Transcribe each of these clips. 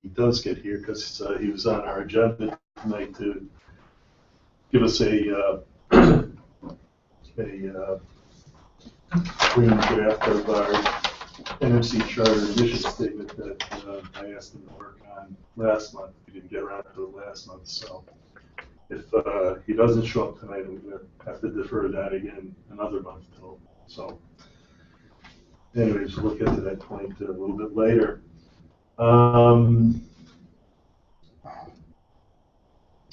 he does get here, because he was on our agenda tonight to give us a clean draft of our NMC charter mission statement that I asked him to work on last month. He didn't get around to it last month, so if he doesn't show up tonight, I'm going to have to defer that again another month till. So anyways, we'll get to that point a little bit later. Other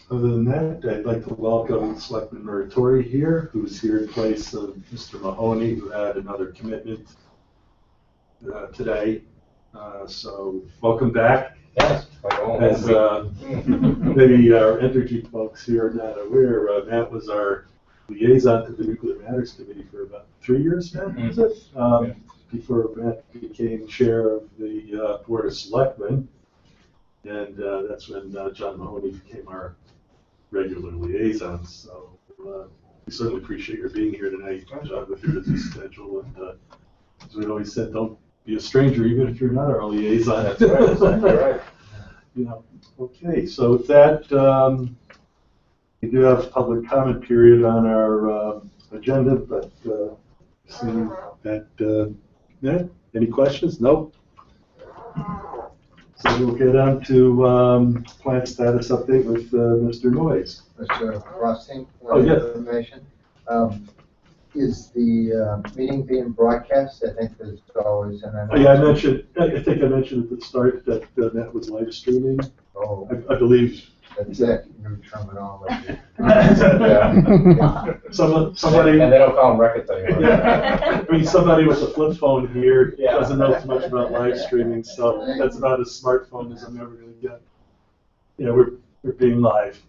than that, I'd like to welcome Selectman Muratori here, who's here in place of Mr. Mahoney, who had another commitment today. So welcome back. Yes. As maybe our energy folks here are not aware, Matt was our liaison to the Nuclear Matters Committee for about 3 years, Matt, was it? Before Matt became chair of the Board of Selectmen. And that's when John Mahoney became our regular liaison. So we certainly appreciate your being here tonight, John, with your busy schedule. And as we always said, don't be a stranger, even if you're not our liaison. That's right. Exactly right. You know, okay, so with that, we do have a public comment period on our agenda, but seeing that, yeah, any questions? Nope. So we'll get on to plant status update with Mr. Noyes. Mr. Frosting, Oh, yes. information. Is the meeting being broadcast? I think there's always an announcement. Oh, yeah, I think I mentioned at the start that that was live streaming. Oh, I believe. that's it, new terminology. Somebody. And they don't call them records anymore. Yeah. I mean, somebody with a flip phone here Yeah. doesn't know too much about live streaming, so that's about as smartphone as I'm ever going to get. Yeah, we're being live.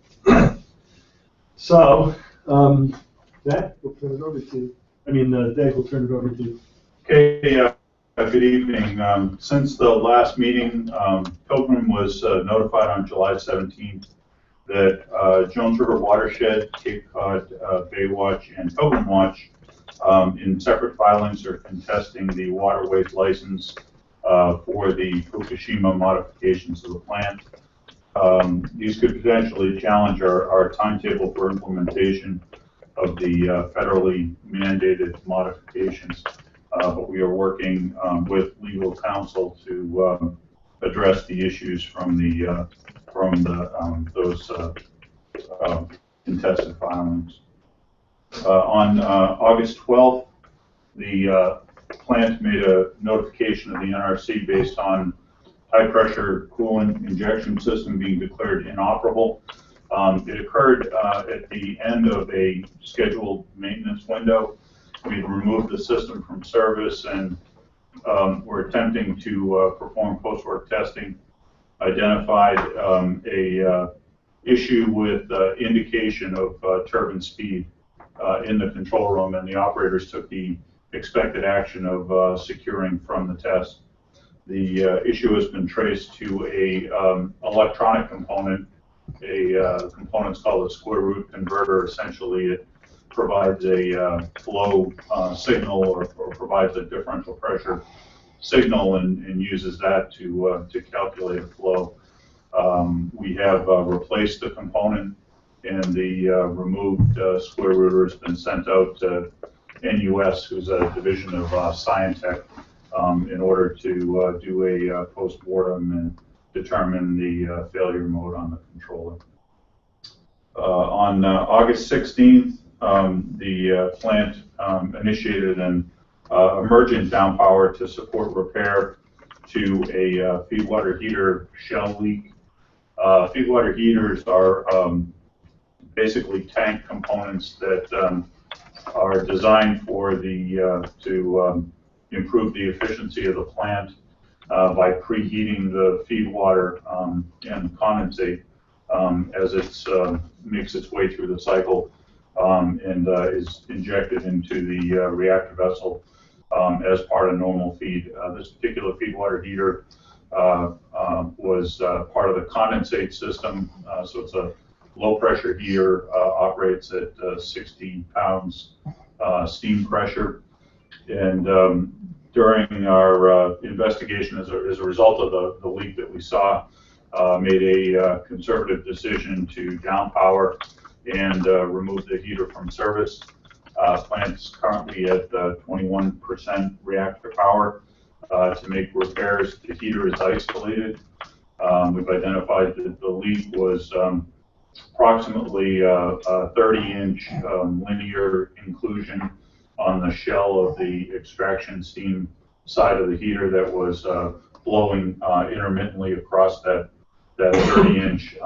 So, Matt, we'll turn it over to you. I mean, Dave, we'll turn it over to you. Okay, good evening. Since the last meeting, Pilgrim was notified on July 17th that Jones River Watershed, Cape Cod Baywatch, and Pilgrim Watch in separate filings are contesting the waterways license for the Fukushima modifications of the plant. These could potentially challenge our timetable for implementation of the federally mandated modifications. But we are working with legal counsel to address the issues from those contested filings. On August 12th, the plant made a notification of the NRC based on high-pressure coolant injection system being declared inoperable. It occurred at the end of a scheduled maintenance window. We removed the system from service and we're attempting to perform post-work testing. Identified a issue with indication of turbine speed in the control room, and the operators took the expected action of securing from the test. The issue has been traced to a electronic component. A component's called a square root converter. Essentially, it provides a flow signal or provides a differential pressure signal and uses that to calculate a flow. We have replaced the component, and the removed square rooter has been sent out to NUS, who's a division of Scientech, in order to do a post-mortem and determine the failure mode on the controller. On August 16th, the plant initiated an emergent downpower to support repair to a feedwater heater shell leak. Feedwater heaters are basically tank components that are designed for the to improve the efficiency of the plant by preheating the feedwater and condensate as it makes its way through the cycle and is injected into the reactor vessel as part of normal feed. This particular feedwater heater was part of the condensate system, so it's a low pressure heater, operates at 60 pounds steam pressure. And during our investigation as a result of the leak that we saw, made a conservative decision to down power and remove the heater from service. Plant's currently at 21% reactor power. To make repairs, the heater is isolated. We've identified that the leak was approximately a 30-inch linear inclusion on the shell of the extraction steam side of the heater that was blowing intermittently across that 30-inch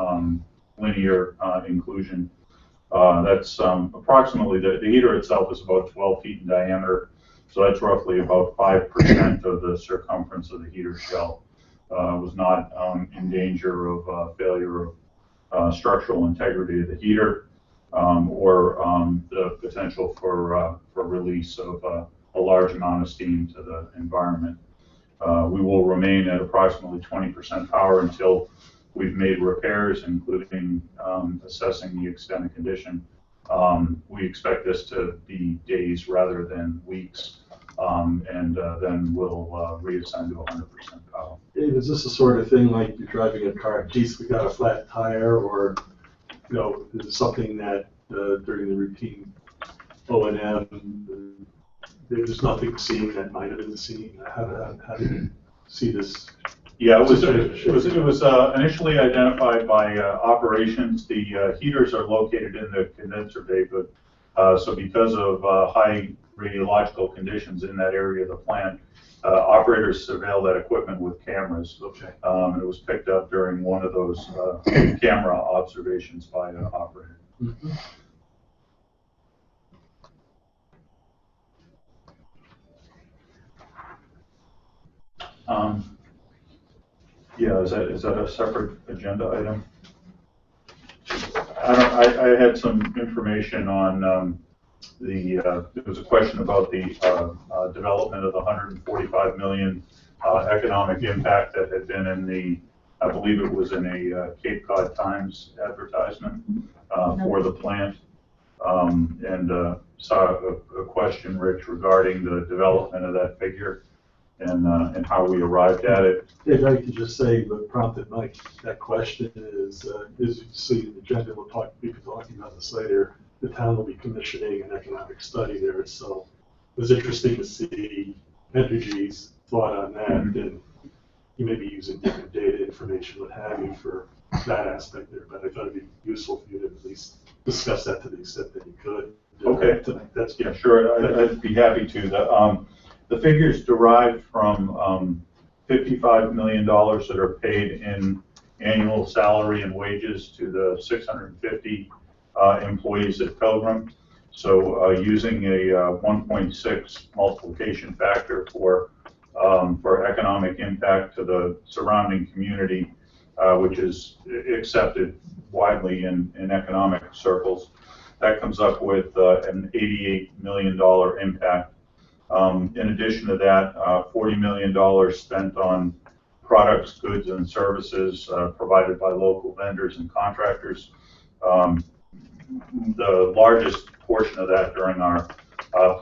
linear inclusion. That's approximately, the heater itself is about 12 feet in diameter, so that's roughly about 5% of the circumference of the heater shell. Was not in danger of failure of structural integrity of the heater or the potential for release of a large amount of steam to the environment. We will remain at approximately 20% power until we've made repairs, including assessing the extent of condition. We expect this to be days rather than weeks, and then we'll reassign to 100% power. Dave, is this the sort of thing like you're driving a car, geez, we got a flat tire, or, you know, is it something that during the routine O&M, there's nothing seen that might have been seen? How do you see this? Yeah, it was initially identified by operations. The heaters are located in the condenser bay, but so because of high radiological conditions in that area of the plant, operators surveil that equipment with cameras. Okay. It was picked up during one of those camera observations by an operator. Mm-hmm. Yeah, is that a separate agenda item? I had some information on there was a question about the development of the 145 million economic impact that had been in the, I believe it was in a Cape Cod Times advertisement for the plant. And saw a question, Rich, regarding the development of that figure and how we arrived at it. If I could just say what prompted Mike, that question is you see the agenda, we'll be talking about this later. The town will be commissioning an economic study there, so it was interesting to see Entergy's thought on that, and you may be using different data, information, what have you, for that aspect there, but I thought it'd be useful for you to at least discuss that to the extent that you could. Okay. Tonight. That's Yeah, sure. I'd be happy to. The figures derived from $55 million that are paid in annual salary and wages to the 650 employees at Pilgrim. So using a 1.6 multiplication factor for economic impact to the surrounding community, which is accepted widely in economic circles, that comes up with an $88 million impact. In addition to that, $40 million spent on products, goods, and services provided by local vendors and contractors. The largest portion of that during our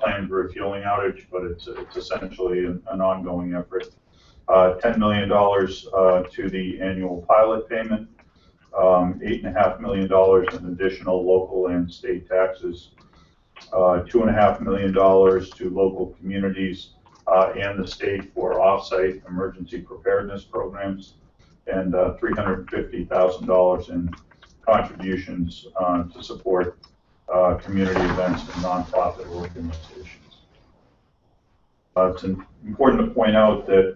planned refueling outage, but it's essentially an ongoing effort. $10 million to the annual pilot payment, $8.5 million in additional local and state taxes, $2.5 million to local communities and the state for offsite emergency preparedness programs, and $350,000 in contributions to support community events and nonprofit organizations. It's important to point out that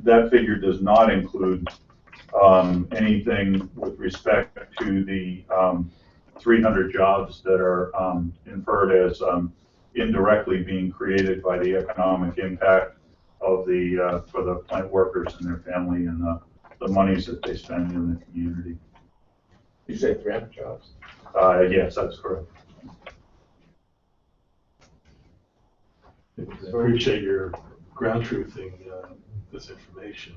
that figure does not include anything with respect to the 300 jobs that are inferred as indirectly being created by the economic impact of the for the plant workers and their family, and the monies that they spend in the community. You say 300 jobs? Yes, that's correct. I appreciate your ground truthing this information.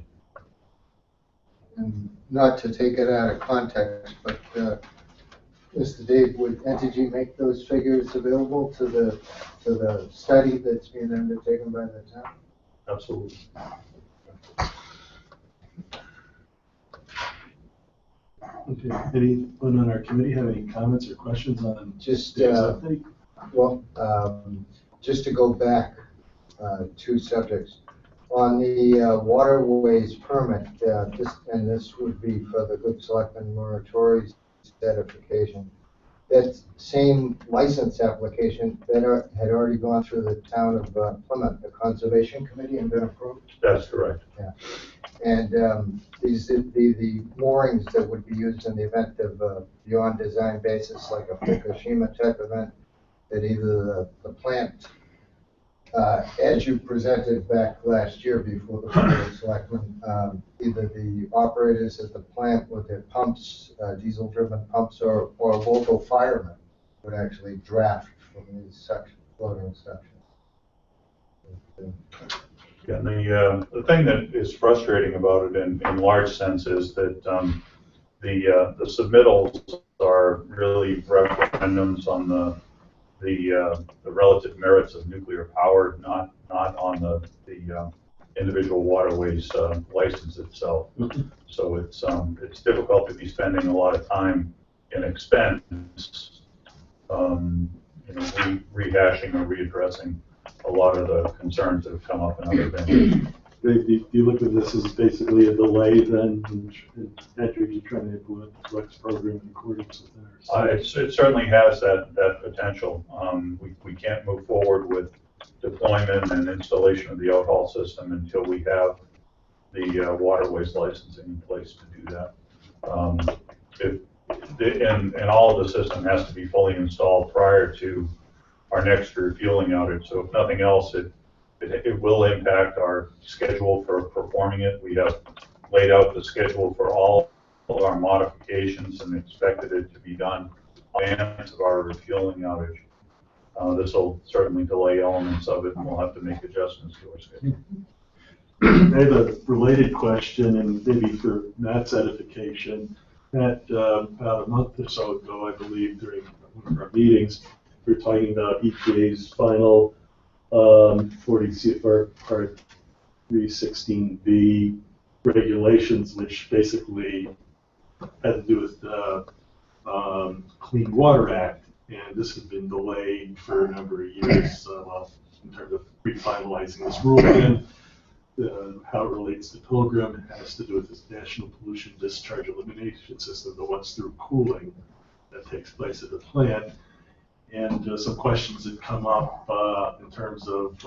And not to take it out of context, but Mr. Dave, would Entergy make those figures available to the study that's being undertaken by the town? Absolutely. Okay, anyone on our committee have any comments or questions on Just, today's update? well, just to go back, two subjects. On the waterways permit, this would be for the Good Selectman moratorium certification. That same license application that had already gone through the town of Plymouth, the Conservation Committee, and been approved. That's correct. Yeah. And these would be the moorings that would be used in the event of beyond design basis, like a Fukushima type event, that either the plant, as you presented back last year before the Board of Selectmen, either the operators at the plant with their pumps, diesel-driven pumps, or local firemen would actually draft from these floating sections. Yeah, and the thing that is frustrating about it in large sense is that the submittals are really referendums on the relative merits of nuclear power, not on the individual waterways license itself. So it's difficult to be spending a lot of time and expense, rehashing or readdressing a lot of the concerns that have come up in other venues. Do you look at this as basically a delay then in Entergy trying to implement the Flex program in accordance with theirs? It certainly has that potential. We can't move forward with deployment and installation of the outhaul system until we have the waterways licensing in place to do that. And all of the system has to be fully installed prior to our next refueling outage. So if nothing else, it will impact our schedule for performing it. We have laid out the schedule for all of our modifications and expected it to be done in advance of our refueling outage. This will certainly delay elements of it, and we'll have to make adjustments to our schedule. I have a related question, and maybe for Matt's edification. Matt, about a month or so ago, I believe, during one of our meetings, we were talking about EPA's final 40 CFR Part 316B regulations, which basically had to do with the Clean Water Act, and this has been delayed for a number of years in terms of refinalizing this rule. And how it relates to Pilgrim, it has to do with this National Pollution Discharge Elimination System that runs through cooling that takes place at the plant. And some questions have come up in terms of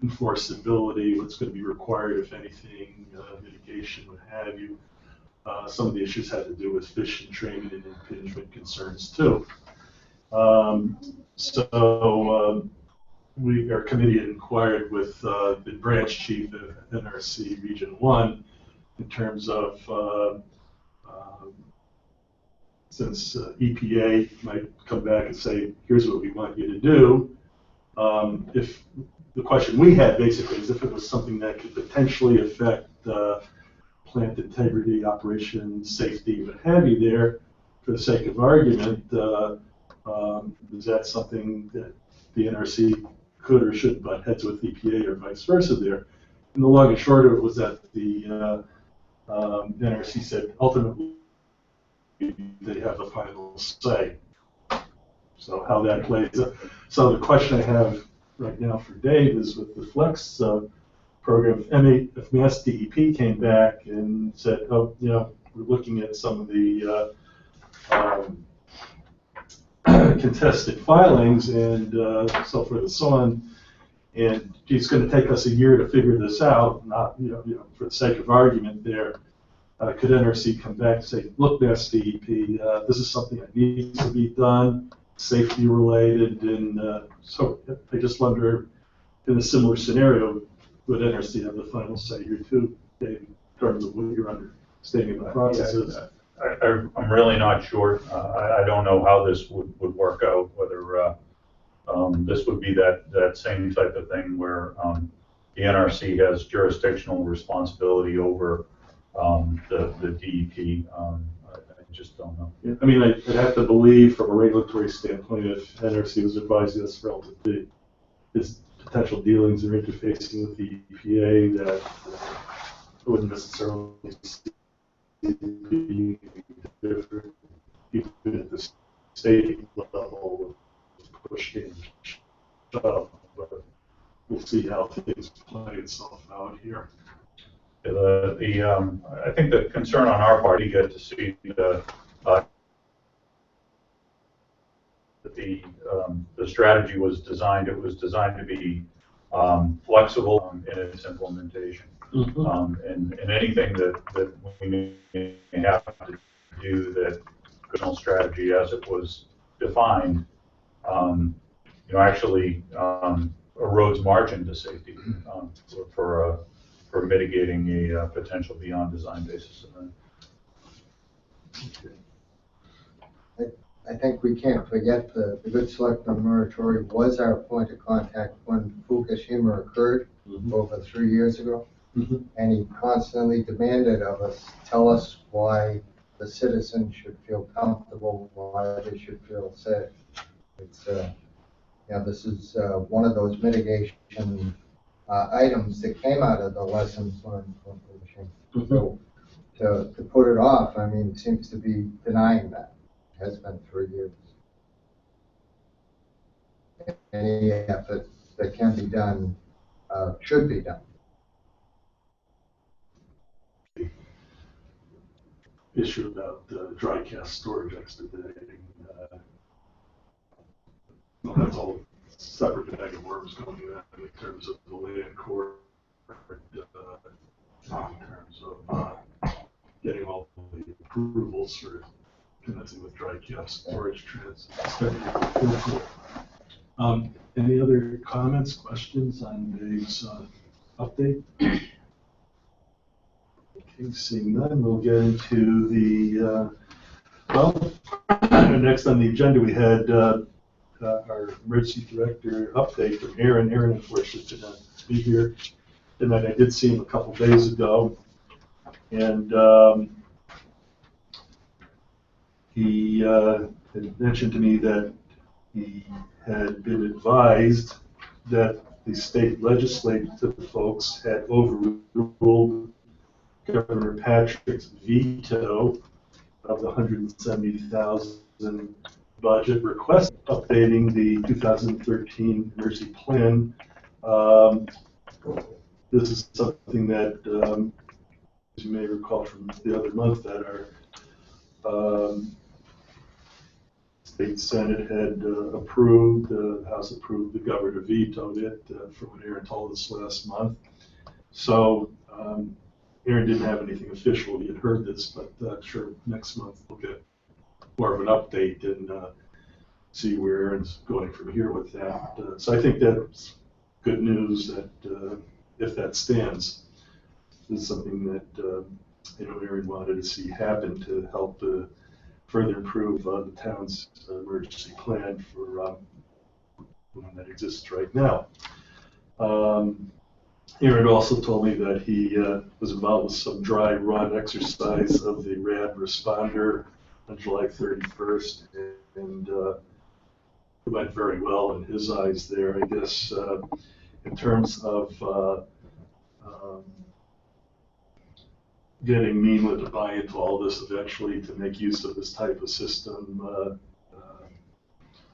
enforceability, what's going to be required, if anything, mitigation, what have you. Some of the issues had to do with fish entrainment and impingement concerns too. Our committee had inquired with the branch chief of NRC Region 1 in terms of since EPA might come back and say, here's what we want you to do. If the question we had basically is if it was something that could potentially affect plant integrity, operation, safety, what have you there, for the sake of argument, is that something that the NRC could or should butt heads with EPA or vice versa there? And the long and short of it was that the NRC said ultimately they have the final say. So how that plays out. So the question I have right now for Dave is with the Flex program, if Mass DEP came back and said, oh, we're looking at some of the contested filings and so forth and so on, and it's going to take us a year to figure this out, not, for the sake of argument there, could NRC come back and say, look, Mass DEP, this is something that needs to be done, safety related, and so I just wonder, in a similar scenario, would NRC have the final say here too, Dave, in terms of what your understanding of the process is? I'm really not sure. I don't know how this would work out, whether this would be that same type of thing where the NRC has jurisdictional responsibility over the DEP. I just don't know. Yeah, I mean, I'd have to believe from a regulatory standpoint if NRC was advising us relative to its potential dealings or interfacing with the EPA that I wouldn't necessarily see being different, even at the state level, push and shove, but we'll see how things play itself out here. I think the concern on our part, you get to see the strategy was designed. It was designed to be flexible in its implementation. And anything that we may have to do that original strategy as it was defined, actually erodes margin to safety for mitigating a potential beyond design basis event. I think we can't forget the good selectman Muratori was our point of contact when Fukushima occurred over 3 years ago. And he constantly demanded of us, tell us why the citizens should feel comfortable, why they should feel safe. It's, this is one of those mitigation items that came out of the lessons learned from Fukushima. So to put it off, I mean, seems to be denying that. It has been 3 years. Any effort that can be done should be done. Issue about dry cast storage expediting. That's all separate bag of worms going on in terms of the land court, in terms of getting all the approvals for commencing with dry cast storage transfer. Any other comments, questions on Dave's update? Okay, seeing none, we'll get into the, next on the agenda we had our emergency director update from Aaron. Aaron, unfortunately, did not be here tonight. I did see him a couple days ago, and he had mentioned to me that he had been advised that the state legislative folks had overruled Governor Patrick's veto of the $170,000 budget request updating the 2013 emergency plan. This is something that, as you may recall from the other month, that our state senate had approved, the House approved, the governor vetoed it, from what Aaron told us last month. So Aaron didn't have anything official. He had heard this, but sure, next month we'll get more of an update and see where Aaron's going from here with that. So I think that's good news that if that stands, this is something that Aaron wanted to see happen to help further improve the town's emergency plan for one that exists right now. Aaron also told me that he was involved with some dry run exercise of the RAD responder on July 31st, and it went very well in his eyes there. I guess in terms of getting MEMA to buy into all this eventually to make use of this type of system,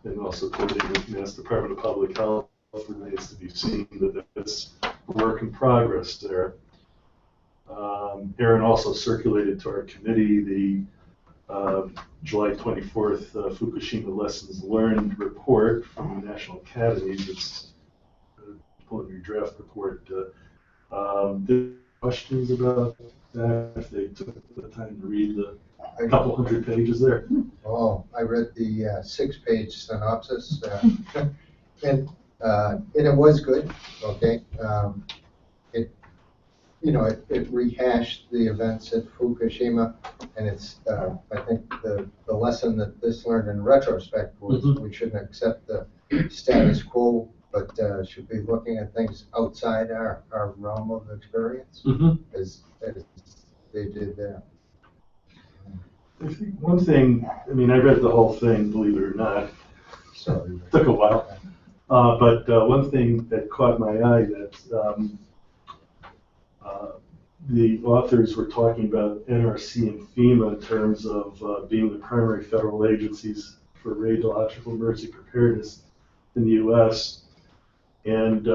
and also coordinating with Mass Department of Public Health remains to be seen, that it's a work in progress there. Aaron also circulated to our committee the July 24th Fukushima Lessons Learned report from the National Academies. It's a preliminary draft report. Questions about that, if they took the time to read the couple hundred pages there? Oh, I read the 6-page synopsis, and it was good. Okay, it rehashed the events at Fukushima, and it's I think the lesson that this learned in retrospect was we shouldn't accept the status quo, but should be looking at things outside our realm of experience, as they did there. I think one thing, I mean, I read the whole thing, believe it or not. Sorry. It took a while. But one thing that caught my eye that the authors were talking about NRC and FEMA in terms of being the primary federal agencies for radiological emergency preparedness in the U.S. and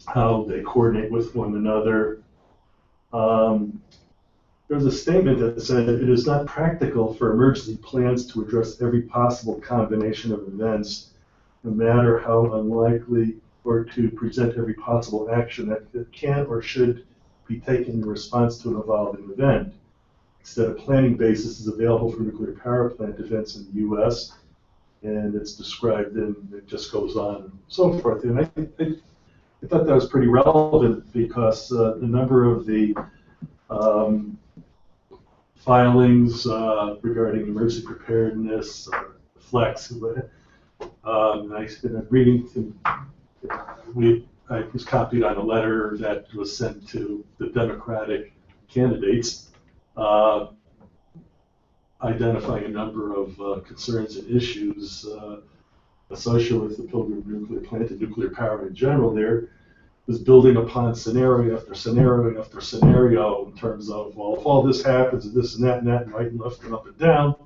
how they coordinate with one another. There's a statement that said it is not practical for emergency plans to address every possible combination of events, no matter how unlikely, or to present every possible action that can or should be taken in response to an evolving event. Instead, a planning basis is available for nuclear power plant events in the U.S., and it's described, and it just goes on and so forth. And I thought that was pretty relevant because a number of the filings regarding emergency preparedness, flex, I've been reading. I was copied on a letter that was sent to the Democratic candidates, identifying a number of concerns and issues associated with the Pilgrim nuclear plant and nuclear power in general. There was building upon scenario after scenario after scenario in terms of, well, if all this happens and this and that, and right and left and up and down,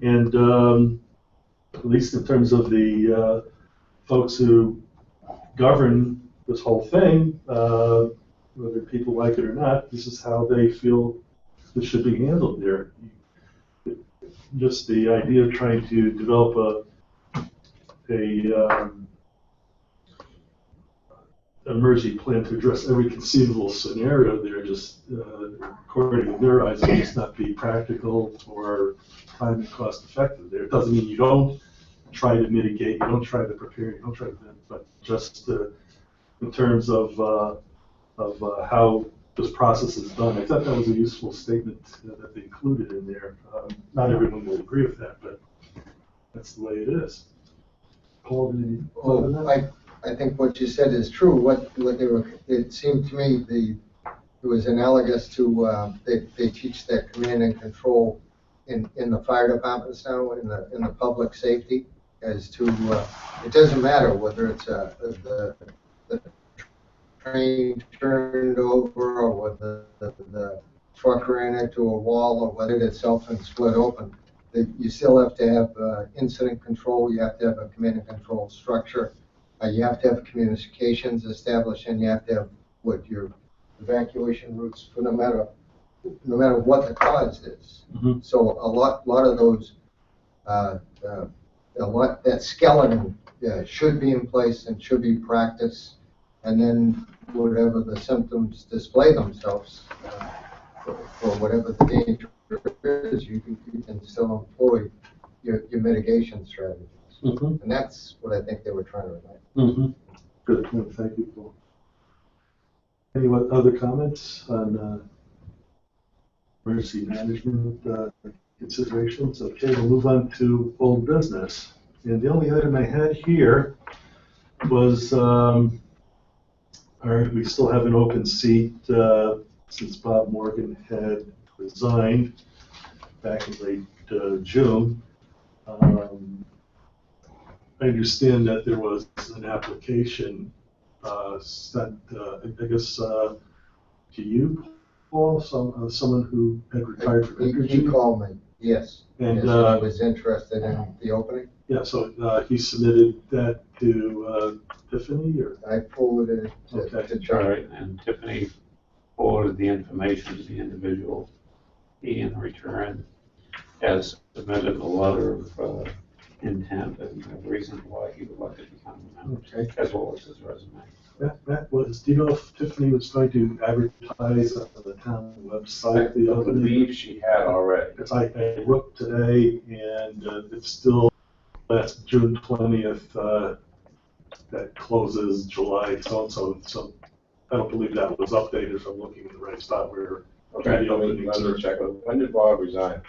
and at least in terms of the folks who govern this whole thing, whether people like it or not, this is how they feel this should be handled there. Just the idea of trying to develop a emergency plan to address every conceivable scenario there, just according to their eyes, will just not be practical or time and cost effective there. It doesn't mean you don't try to mitigate, you don't try to prepare, you don't try to, but just in terms of how this process is done. I thought that was a useful statement that they included in there. Not everyone will agree with that, but that's the way it is. Paul, any thought on that? I think what you said is true. What they were, it seemed to me it was analogous to they teach that command and control in the fire departments now, in the public safety, as to it doesn't matter whether it's the train turned over or whether the truck ran into a wall or whether it itself and split open. You still have to have incident control. You have to have a command and control structure. You have to have communications established, and you have to have your evacuation routes for no matter what the cause is. Mm-hmm. So a lot of those that skeleton should be in place and should be practiced, and then whatever the symptoms display themselves for whatever the danger is, you can still employ your mitigation strategies. Mm-hmm. And that's what I think they were trying to relate. Mm-hmm. Good point. Thank you, Paul. Any other comments on emergency management considerations? Okay, we'll move on to old business. And the only item I had here was, we still have an open seat since Bob Morgan had resigned back in late June. I understand that there was an application sent, I guess, to you, Paul, someone who had retired from Entergy. He called me, yes. And yes, he was interested in the opening. Yeah, so he submitted that to Tiffany, or? I forwarded it Okay. to Charlie. Right, and Tiffany forwarded the information to the individual. He, in return, has submitted a letter of intent and the reason why he would like to become a member, Okay. as well as his resume. That was, do you know if Tiffany was going to advertise on the town website? I believe she had already. Because I looked today, and it's still, that's June 20th, that closes July so-and-so, so I don't believe that was updated, if I'm looking in the right spot where Okay, the openings let are. me check. When did Bob resign?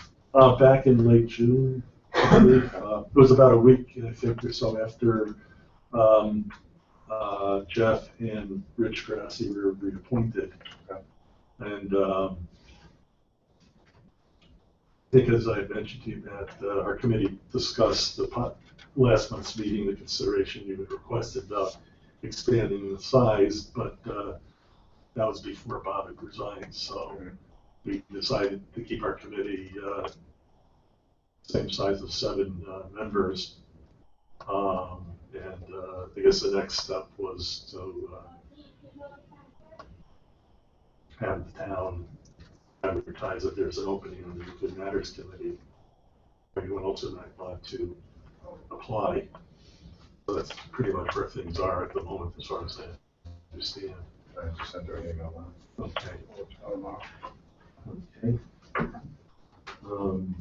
Back in late June, I believe. It was about a week, I think, or so after Jeff and Rich Grassi were reappointed. Okay. And I think, as I had mentioned to you, Matt, our committee discussed last month's meeting, the consideration you had requested about expanding the size, but that was before Bob had resigned, so we decided to keep our committee, same size of 7 members. And I guess the next step was to have the town advertise that there's an opening on the Nuclear Matters Committee. Anyone else who might want to apply. So that's pretty much where things are at the moment, as far as I understand. I just sent her an email now. Okay. Tomorrow. Okay. Um,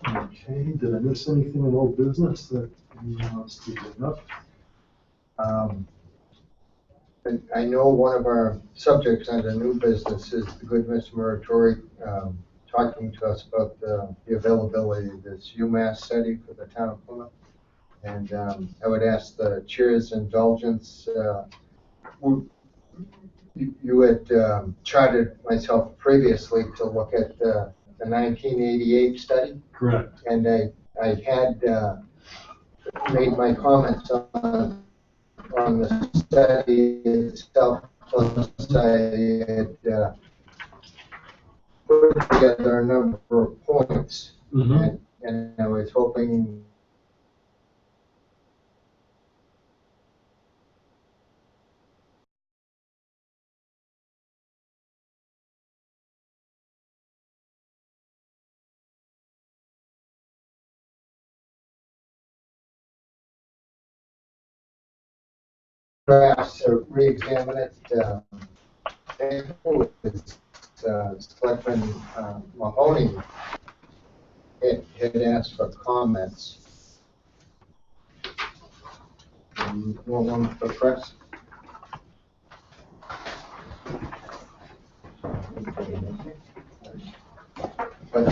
Okay, did I miss anything in old business that anyone wants to bring up? And I know one of our subjects under new business is the good Mr. Muratori talking to us about the availability of this UMass study for the town of Plymouth. And I would ask the chair's indulgence. You had charted myself previously to look at the 1988 study. Correct. And I had made my comments on the study itself, plus I had put together a number of points, and I was hoping perhaps to re-examine it. Selectman Mahoney had asked for comments. One for press. But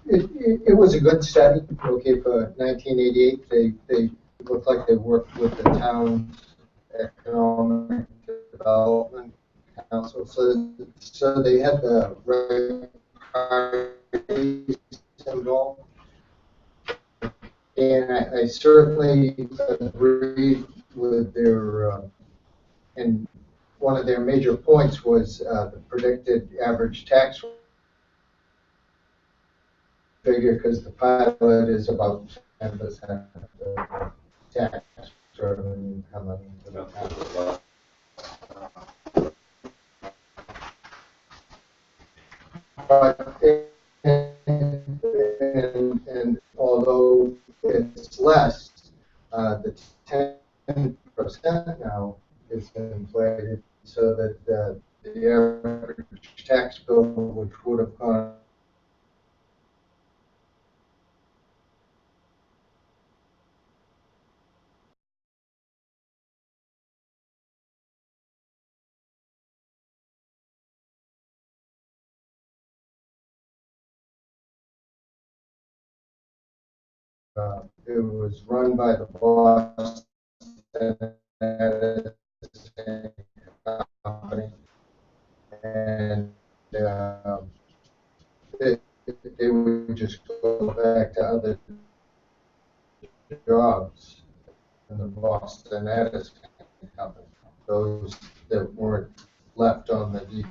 it was a good study. Okay, for 1988, they looked like they worked with the town's economic development council, so they had the right parties involved. And I certainly agree with their, and one of their major points was the predicted average tax figure, because the pilot is about 10% of the tax revenue coming into the town. But and although it's less, the 10% now is inflated, so that the average tax bill, which would have gone it was run by the Boston Edison company, and they would just go back to other jobs in the Boston Edison company, those that weren't left on the deep.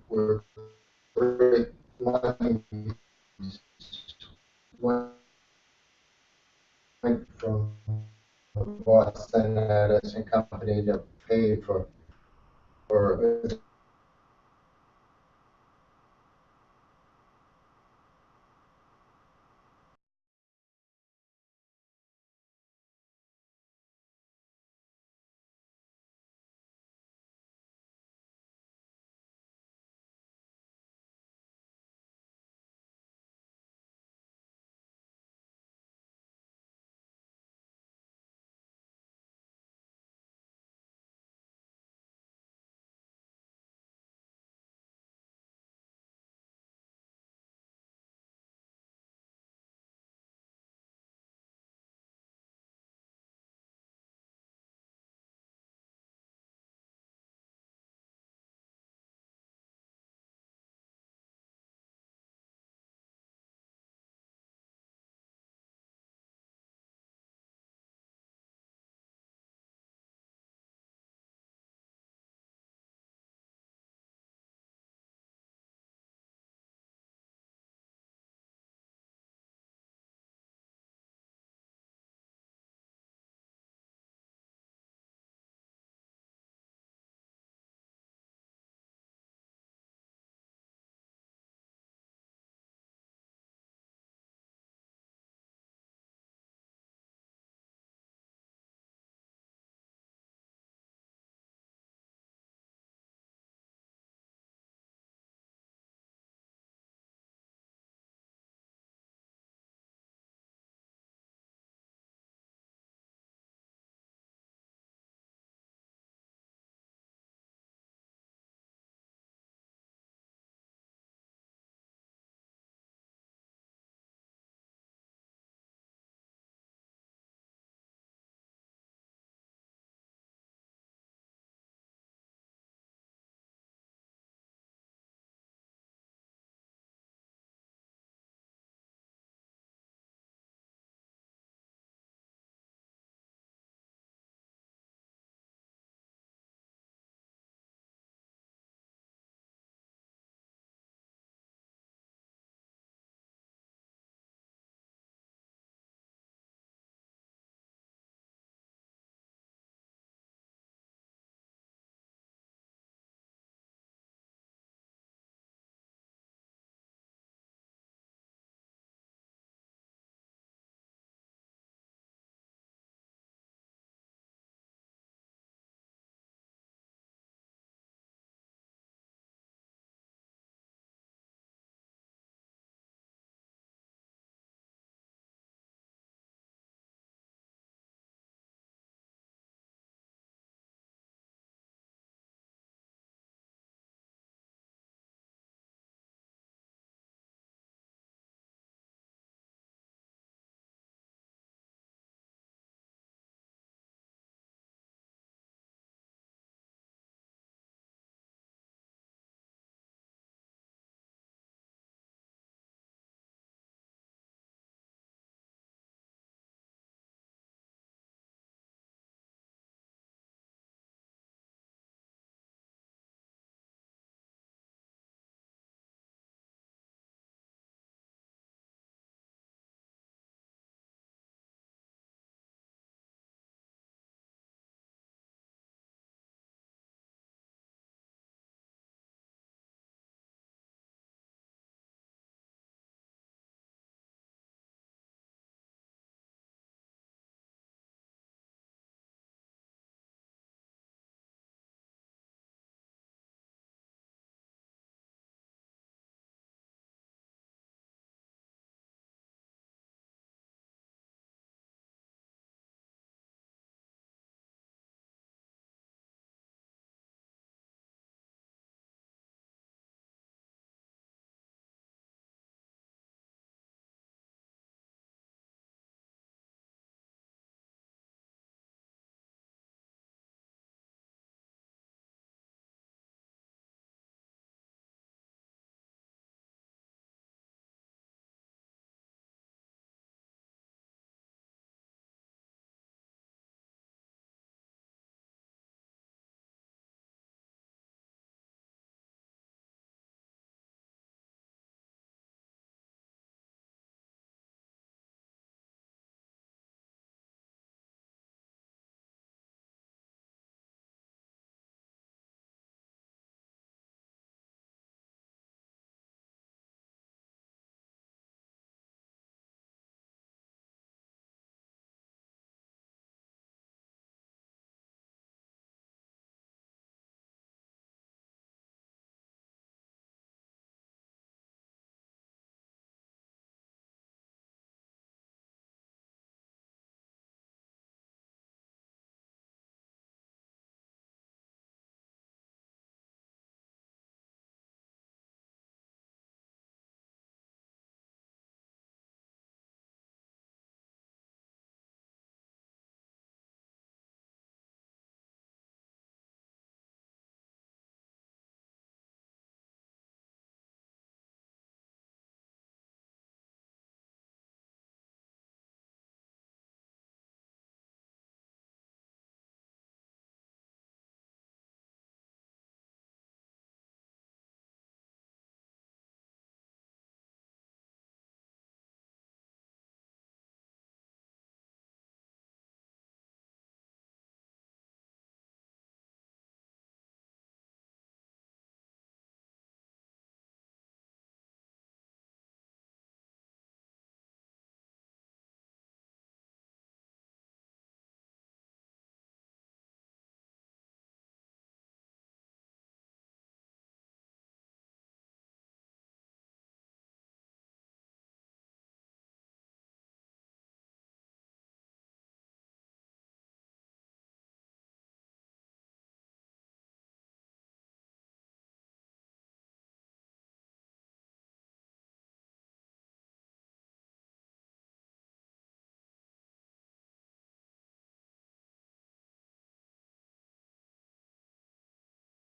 Were great money went from company to pay for